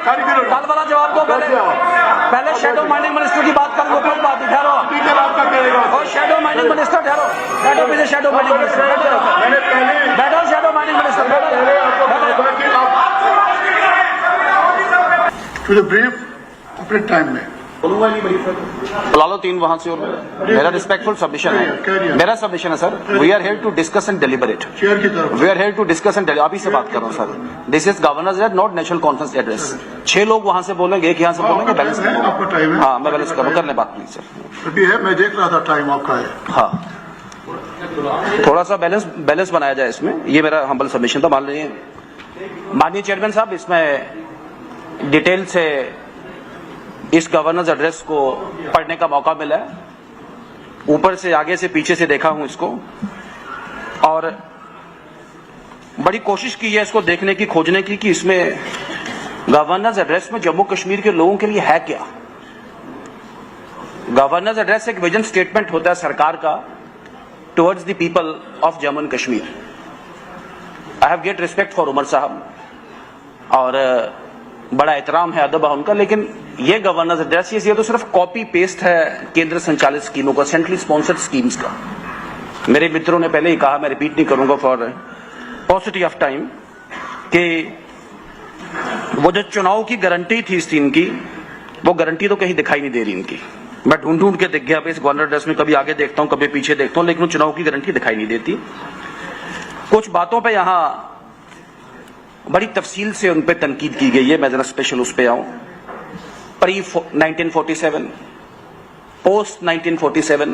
कल वाला जवाब दो पहले शेडो माइनिंग मिनिस्टर की बात कर लो, कोई बात नहीं, ठहरो। और शेडो माइनिंग मिनिस्टर ठहरो, बैठो पीछे शेडो माइनिंग मिनिस्टर, बैठो शेडो माइनिंग मिनिस्टर, ब्रीफ अपने टाइम में बुला लो 3 वहां से। और मेरा रिस्पेक्टफुल सबमिशन है, मेरा सबमिशन है sir. We are here to discuss and deliberate, chair की तरफ we are here to discuss and अभी से बात कर रहा हूँ sir. This is governor's at not national conference address. 6 लोग वहां से बोलेंगे, एक यहाँ से बोलेंगे, बैलेंस है आपका टाइम है। हाँ मैं बैलेंस करूँ, करने बात प्लीज सर। अभी है, मैं देख रहा था टाइम आपका है। हाँ थोड़ा सा बैलेंस बनाया जाए इसमें, ये मेरा हम्बल सबमिशन था। मान लीजिए माननीय चेयरमैन साहब, इसमें डिटेल से इस गवर्नर्स एड्रेस को पढ़ने का मौका मिला है। ऊपर से आगे से पीछे से देखा हूं इसको, और बड़ी कोशिश की है इसको देखने की, खोजने की कि इसमें गवर्नर्स एड्रेस में जम्मू कश्मीर के लोगों के लिए है क्या। गवर्नर्स एड्रेस एक विजन स्टेटमेंट होता है सरकार का towards the people of Jammu and Kashmir. I have great respect for Omar साहब और बड़ा एहतराम है, अदब है उनका, लेकिन ये गवर्नर्स एड्रेस ये तो सिर्फ कॉपी पेस्ट है केंद्र संचालित स्कीमों का, सेंट्रली स्पॉन्सर्ड स्कीम्स का। मेरे मित्रों ने पहले ही कहा, मैं रिपीट नहीं करूंगा फॉर पॉसिटिव ऑफ टाइम, कि वो जो चुनाव की गारंटी थी इस टीम की, वो गारंटी तो कहीं दिखाई नहीं दे रही इनकी। मैं ढूंढ के दिख गया इस गवर्नर एड्रेस में, कभी आगे देखता हूं कभी पीछे देखता हूं, लेकिन वो चुनाव की गारंटी दिखाई नहीं देती। कुछ बातों पर यहां बड़ी तफसील से उन पर तनकीद की गई है, मैं जरा स्पेशल उस पर आऊं। Pre 1947, post 1947,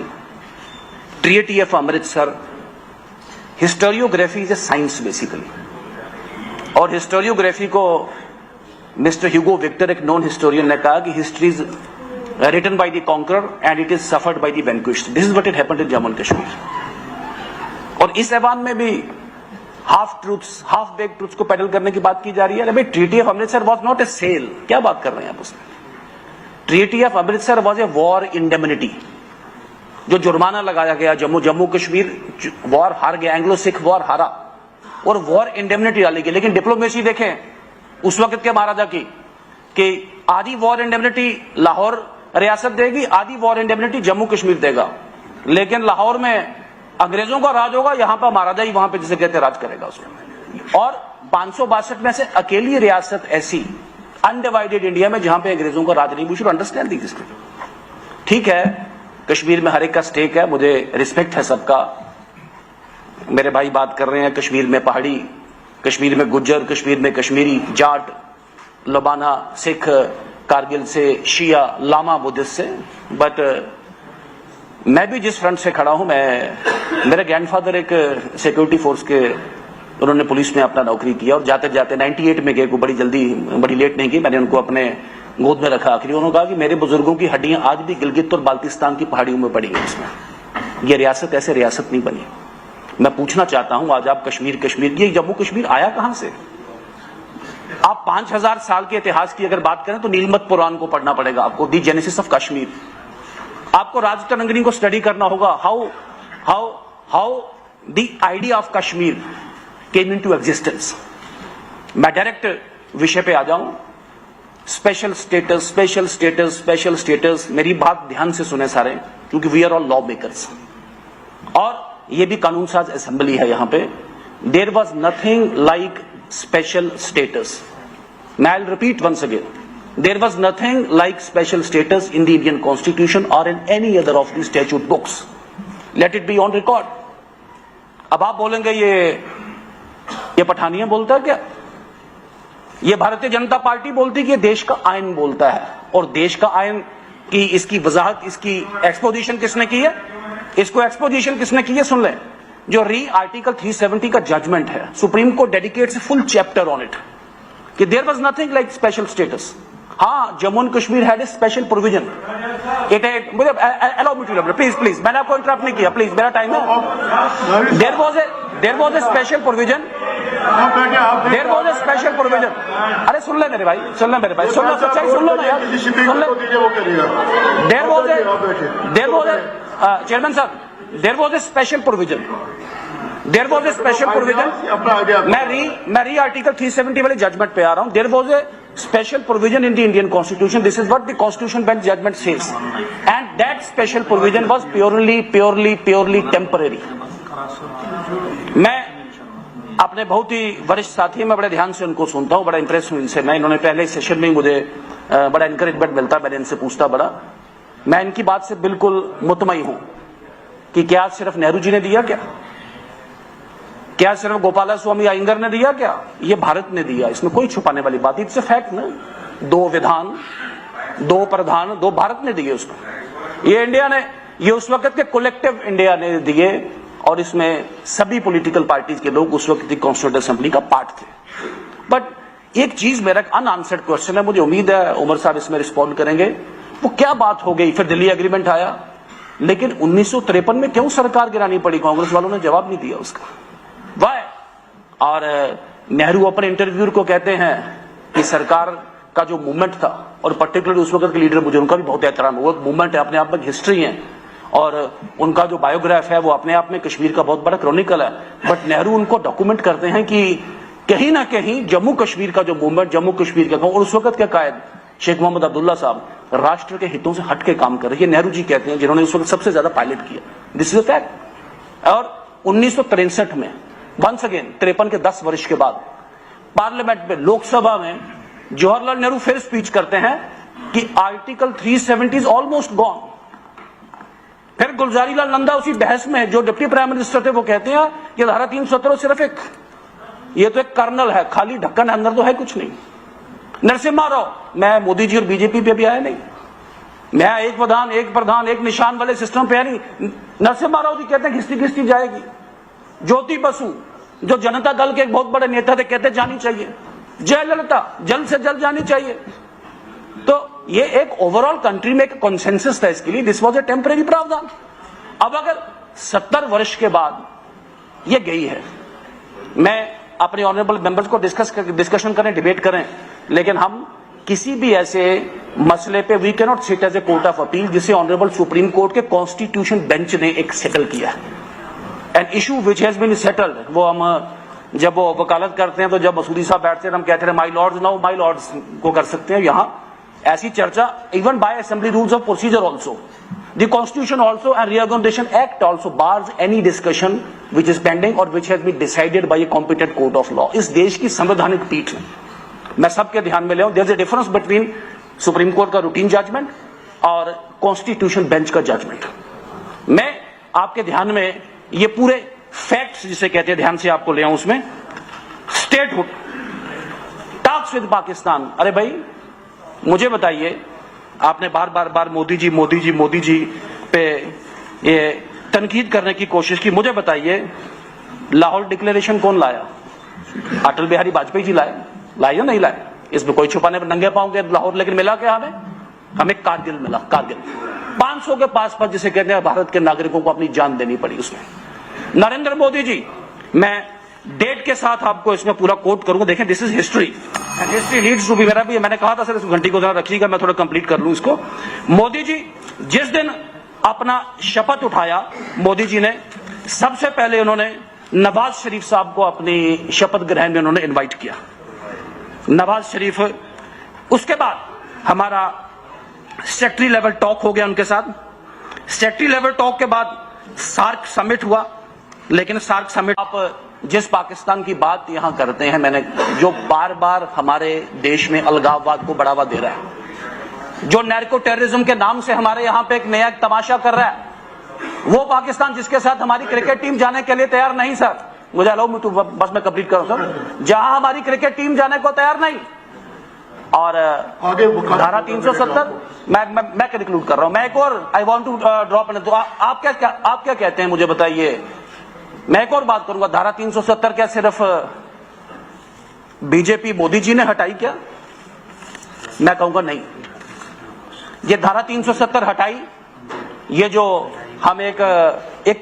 treaty of Amritsar, historiography is a science basically. और हिस्टोरियोग्राफी को मिस्टर ह्यूगो विक्टर, एक नॉन हिस्टोरियन, ने कहा कि history is written by the conqueror and it is suffered by the vanquished. This is what it happened in Jammu and Kashmir. और इस ऐवान में भी half truths, half baked truths को पेडल करने की बात की जा रही है। अरे treaty of Amritsar was not a sale, क्या बात कर रहे हैं आप उसमें। Treaty of Amritsar was a war indemnity, जो जुर्माना लगाया गया, जम्मू कश्मीर वॉर हार गया, एंग्लो सिख वॉर हारा और वॉर इंडेमनिटी डाली गई। लेकिन डिप्लोमेसी देखें उस वक्त के महाराजा की, कि आधी वॉर इंडेमनिटी लाहौर रियासत देगी, आधी वॉर इंडेमनिटी जम्मू कश्मीर देगा। लेकिन लाहौर में अंग्रेजों का राज होगा, यहां पर महाराजा ही वहां पे जिसे कहते राज करेगा उसमें। और 562 में से अकेली रियासत ऐसी अनडिवाइडेड इंडिया में जहां पे अंग्रेजों का राज नहीं। We should understand this. ठीक है, कश्मीर में हर एक का स्टेक है, मुझे रिस्पेक्ट है सबका। मेरे भाई बात कर रहे हैं कश्मीर में पहाड़ी, कश्मीर में गुज्जर, कश्मीर में कश्मीरी, जाट, लोबाना, सिख, कारगिल से शिया, लामा बुद्धिस्ट से। बट मैं भी जिस फ्रंट से खड़ा हूं, मेरे ग्रैंडफादर एक सिक्योरिटी फोर्स के, उन्होंने पुलिस में अपना नौकरी किया और जाते जाते 98 में गए, को बड़ी लेट नहीं की, मैंने उनको अपने गोद में रखा आखिरी। उन्होंने कहा कि मेरे बुजुर्गों की हड्डियां आज भी गिलगित और बाल्टिस्तान की पहाड़ियों में पड़ी हैं। इसमें यह रियासत ऐसे रियासत नहीं बनी। मैं पूछना चाहता हूं, आज आप कश्मीर, ये जम्मू कश्मीर आया कहां से। आप 5000 साल के इतिहास की अगर बात करें तो नीलमत पुराण को पढ़ना पड़ेगा आपको, दी जेनेसिस ऑफ कश्मीर। आपको राजतरंगिणी को स्टडी करना होगा, how the idea of Kashmir came into existence. मैं डायरेक्ट विषय पे आ जाऊं। Special status, special status, special status. मेरी बात ध्यान से सुने सारे, क्योंकि we are all lawmakers और ये भी कानून साज असेंबली है यहां पे। There was nothing like special status. मैं I repeat once again, there was nothing like special status in the Indian Constitution or in any other of the statute books. Let it be on record. अब आप बोलेंगे ये पठानिया बोलता है क्या, ये Bharatiya Janata party बोलती है कि ये देश का आयन बोलता है। और देश का आयन की इसकी वजाहत, इसकी एक्सपोजिशन किसने की है, इसको एक्सपोजिशन किसने की है सुन लें। जो आर्टिकल 370 का जजमेंट है, supreme court dedicates full chapter on it कि there was nothing like special status. हाँ, Jammu and Kashmir had a special provision. It मुझे अलाउ मी टू प्लीज, मैंने आपको इंटरप्ट नहीं किया, प्लीज मेरा टाइम है। There was a special provision, there was a special provision. अरे सुन ले मेरे भाई, सुन लो सच्चाई सुन लो ना यार, सुन ले। देयर वाज ए चेयरमैन साहब, there was a special provision, there was a special provision. मैं री आर्टिकल 370 वाले जजमेंट पे आ रहा हूं। There was a special provision in the Indian Constitution. This is what the Constitution Bench judgment says, and that special provision was purely temporary. मैं अपने बहुत ही वरिष्ठ साथी, मैं बड़े ध्यान से उनको सुनता हूँ, बड़ा इंप्रेस हूँ इनसे। मैं इन्होंने पहले सेशन में मुझे बड़ा इंकरेजमेंट मिलता, मैंने इनसे पूछता बड़ा। मैं इनकी बात से बिल्कुल मुतमईन हूँ कि क्या सिर्फ नेहरू जी ने दिया, क्या सिर्फ गोपाला स्वामी अयंगर ने दिया, क्या ये भारत ने दिया? इसमें कोई छुपाने वाली बात, इट्स अ फैक्ट ना। 2 विधान, 2 प्रधान, 2 भारत ने दिए उसको। ये इंडिया ने, ये उस वक्त के कलेक्टिव इंडिया ने दिए, और इसमें सभी पॉलिटिकल पार्टीज के लोग उस वक्त की कॉन्स्टिट्यूएंट असेंबली का पार्ट थे। बट एक चीज मेरा अनआंसर्ड क्वेश्चन है, मुझे उम्मीद है उमर साहब इसमें रिस्पॉन्ड करेंगे। वो क्या बात हो गई? फिर दिल्ली एग्रीमेंट आया, लेकिन 1953 में क्यों सरकार गिरानी पड़ी? कांग्रेस वालों ने जवाब नहीं दिया उसका। वाई? और नेहरू अपने इंटरव्यू को कहते हैं कि सरकार का जो मूवमेंट था, और पर्टिकुलरली उस वक्त के लीडर, मुझे उनका भी बहुत एहतराम हुआ। मूवमेंट है, अपने आप में हिस्ट्री है, और उनका जो बायोग्राफ है वो अपने आप में कश्मीर का बहुत बड़ा क्रॉनिकल है। बट नेहरू उनको डॉक्यूमेंट करते हैं कि कहीं ना कहीं जम्मू कश्मीर का जो मूवमेंट, जम्मू कश्मीर का, और उस वक्त के कायद शेख मोहम्मद अब्दुल्ला साहब राष्ट्र के हितों से हट के काम कर रहे हैं। नेहरू जी कहते हैं, जिन्होंने उस वक्त सबसे ज्यादा पायलट किया। This is a fact. और 1963 में वंस अगेन 53 के 10 वर्ष के बाद पार्लियामेंट में, लोकसभा में जवाहरलाल नेहरू फिर स्पीच करते हैं कि आर्टिकल 370 इज ऑलमोस्ट गॉन। फिर गुलजारी लाल नंदा उसी बहस में, जो डिप्टी प्राइम मिनिस्टर थे, वो कहते हैं कि धारा 317 सिर्फ एक, ये तो एक कर्नल है, खाली ढक्कन है, अंदर तो है कुछ नहीं। नरसिम्हा राव, मैं मोदी जी और बीजेपी पे भी आया नहीं, मैं एक प्रधान एक निशान वाले सिस्टम पे है नहीं। नरसिम्हा राव जी कहते हैं घिसती घिसती जाएगी। ज्योति बसु, जो जनता दल के एक बहुत बड़े नेता थे, कहते जानी चाहिए। जयललिता, जल्द से जल्द जानी चाहिए। तो ये एक ओवरऑल कंट्री में एक कॉन्सेंसस था इसके लिए। दिस वाज अ टेम्परेरी प्रावधान। अब अगर 70 वर्ष के बाद ये गई है, मैं अपने ऑनरेबल मेंबर्स को डिस्कशन करें, डिबेट करें, लेकिन हम किसी भी ऐसे मसले पे we can not sit as a court of appeal जिसे ऑनरेबल सुप्रीम कोर्ट के कॉन्स्टिट्यूशन बेंच ने एक सेटल किया है। An issue which has been settled, वो हम जब वो वकालत करते हैं तो जब मसूदी साहब बैठते हैं हम कहते हैं my lords, now my lords को कर सकते हैं। यहां ऐसी चर्चा even by assembly rules of procedure also, the constitution also and reorganisation act also bars any discussion which is pending और which has been decided by a competent court of law. इस देश की संवैधानिक पीठ में मैं सबके ध्यान में ले आऊं, there is a difference between supreme court का रूटीन जजमेंट और कॉन्स्टिट्यूशन बेंच का जजमेंट। मैं आपके ध्यान में ये पूरे फैक्ट्स जिसे कहते हैं ध्यान से आपको ले आऊं। उसमें स्टेटहुड, टॉक्स विद पाकिस्तान। अरे भाई मुझे बताइए, आपने बार मोदी जी पे ये तनकीद करने की कोशिश की। मुझे बताइए, लाहौर डिक्लेरेशन कौन लाया? अटल बिहारी वाजपेयी जी लाए या नहीं लाए? इसमें कोई छुपाने पर नंगे पाओगे लाहौर, लेकिन मिला क्या हमें कारगिल मिला। कारगिल 500 के पास जिसे कहते हैं भारत के नागरिकों को अपनी जान देनी पड़ी उसमें। नरेंद्र मोदी जी, मैं डेट के साथ आपको इसमें पूरा कोट करूंगा। देखें, this is history and history leads to be. मेरा भी, मैंने कहा था सर इस घंटी को जरा रखिएगा, मैं थोड़ा कंप्लीट कर लूं इसको। मोदी जी जिस दिन अपना शपथ उठाया, मोदी जी ने सबसे पहले उन्होंने नवाज शरीफ साहब को अपनी शपथ ग्रहण में उन्होंने इनवाइट किया। नवाज शरीफ, उसके बाद हमारा सेक्रेटरी लेवल टॉक हो गया उनके साथ। सेक्रेटरी लेवल टॉक के बाद सार्क समिट हुआ। लेकिन सार्क समिट, आप जिस पाकिस्तान की बात यहां करते हैं, मैंने जो बार बार हमारे देश में अलगाववाद को बढ़ावा दे रहा है, जो नैर्को टेररिज्म के नाम से हमारे यहां पे एक नया तमाशा कर रहा है, वो पाकिस्तान जिसके साथ हमारी क्रिकेट टीम जाने के लिए तैयार नहीं। सर मुझे अलाउ मी टू, बस मैं कंप्लीट करूं सर। जहां हमारी क्रिकेट टीम जाने को तैयार नहीं, और धारा 370 मैं कंक्लूड कर रहा हूं। मैं एक और आई वांट टू ड्रॉप, तो आप क्या कहते हैं मुझे बताइए। मैं एक और बात करूंगा, धारा 370 क्या सिर्फ बीजेपी मोदी जी ने हटाई क्या? मैं कहूंगा नहीं। ये धारा 370 हटाई, ये जो हम एक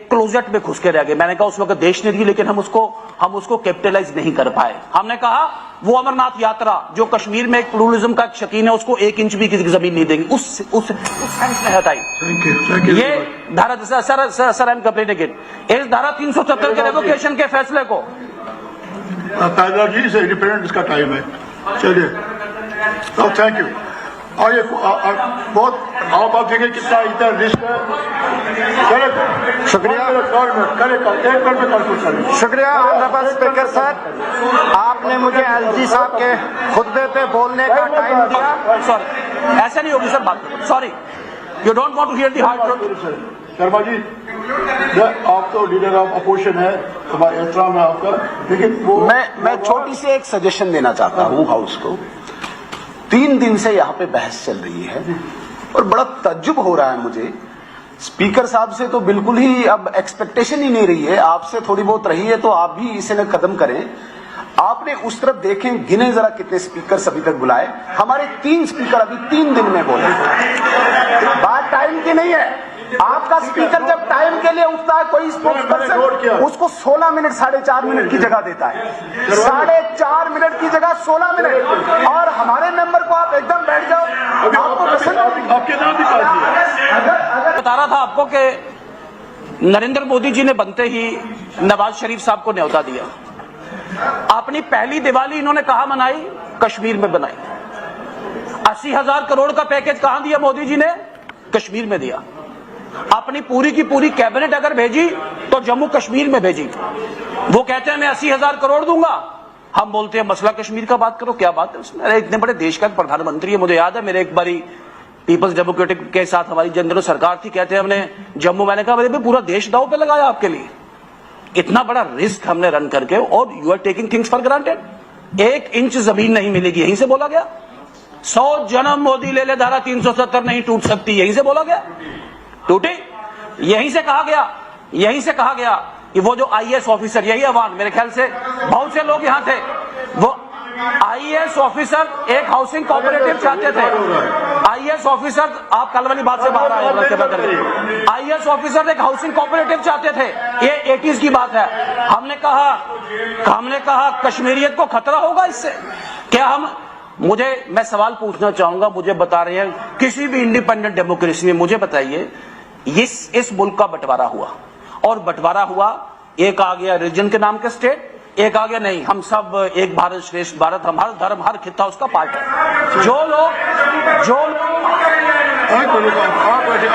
क्लोजेट में घुस के रह गए। मैंने कहा उस वक्त देश ने दी, लेकिन हम उसको कैपिटलाइज नहीं कर पाए। हमने कहा वो अमरनाथ यात्रा जो कश्मीर में एक प्लूरलिज्म का शकीन है, उसको 1 इंच भी किसी की जमीन नहीं देंगे, उस सेंस में हटाई। ये धारा, sir I am completing it. इस धारा 370 के रेवोकेशन के फैसले को पैदल जी से इंडिपेंडेंट इसका टाइम है। चलिए तो थैंक यू। और ये बहुत आप देखें कितना इतना रिस्क है। शुक्रिया। एक मिनट में कॉल। शुक्रिया ऑनरेबल स्पीकर सर, आपने मुझे एलजी साहब के खुतबे पे बोलने का टाइम दिया। सॉरी, ऐसा नहीं होगी सर बात। Sorry, you don't want to hear the hard truth. Sharma ji, आप तो लीडर ऑफ अपोजिशन है, हमारा एहतराम है आपका, लेकिन वो मैं छोटी सी एक सजेशन देना चाहता हूँ हाउस को। 3 दिन से यहाँ पे बहस चल रही है और बड़ा तज्जुब हो रहा है मुझे। स्पीकर साहब से तो बिल्कुल ही अब एक्सपेक्टेशन ही नहीं रही है, आपसे थोड़ी बहुत रही है, तो आप भी इसे न कदम करें। आपने उस तरफ देखें, गिने जरा कितने स्पीकर अभी तक बुलाए। हमारे 3 स्पीकर अभी 3 दिन में बोले। बात टाइम की नहीं है। आपका स्पीकर जब टाइम के लिए उठता है, कोई स्पोक्सपर्सन उसको 16 मिनट 4.5 मिनट की जगह देता है, 4.5 मिनट की जगह 16 मिनट। और हमारे मेंबर को आप एकदम बैठ जाओ, आपको आपके नाम भी अगर बता रहा था आपको कि नरेंद्र मोदी जी ने बनते ही नवाज शरीफ साहब को न्योता दिया। अपनी पहली दिवाली इन्होंने कहां मनाई? कश्मीर में बनाई। 80,000 करोड़ का पैकेज कहां दिया मोदी जी ने? कश्मीर में दिया। अपनी पूरी की पूरी कैबिनेट अगर भेजी तो जम्मू कश्मीर में भेजी। वो कहते हैं मैं 80,000 करोड़ दूंगा, हम बोलते हैं मसला कश्मीर का बात करो। क्या बात है उसमें? अरे इतने बड़े देश का प्रधानमंत्री है। मुझे याद है मेरे एक बारी पीपल्स डेमोक्रेटिक के साथ हमारी जनरल सरकार थी, कहते हैं हमने जम्मू, मैंने कहा मेरे पूरा देश दांव पे लगाया आपके लिए। इतना बड़ा रिस्क हमने रन करके, और you are taking things for granted. 1 inch जमीन नहीं मिलेगी, यहीं से बोला गया। 100 जन्म मोदी ले ले, धारा 370 नहीं टूट सकती, यहीं से बोला गया। टूटे? यहीं से कहा गया, यहीं से कहा गया कि वो जो आईएएस ऑफिसर, यही अवान, मेरे ख्याल से बहुत से लोग यहां थे, वो आईएएस ऑफिसर एक हाउसिंग कोऑपरेटिव चाहते थे। आईएएस ऑफिसर, आप कल वाली बात से बाहर आए, आईएएस ऑफिसर एक हाउसिंग कोऑपरेटिव चाहते थे। ये 80s की बात है। हमने कहा कश्मीरियत को खतरा होगा इससे क्या? मैं सवाल पूछना चाहूंगा, मुझे बता रहे हैं किसी भी इंडिपेंडेंट डेमोक्रेसी में, मुझे बताइए इस मुल्क का बंटवारा हुआ, और बंटवारा हुआ, एक आ गया रीजन के नाम के स्टेट, एक आ गया नहीं, हम सब एक भारत श्रेष्ठ भारत, हमारा धर्म, हर खित्ता उसका पार्ट है। जो लोग आप बैठे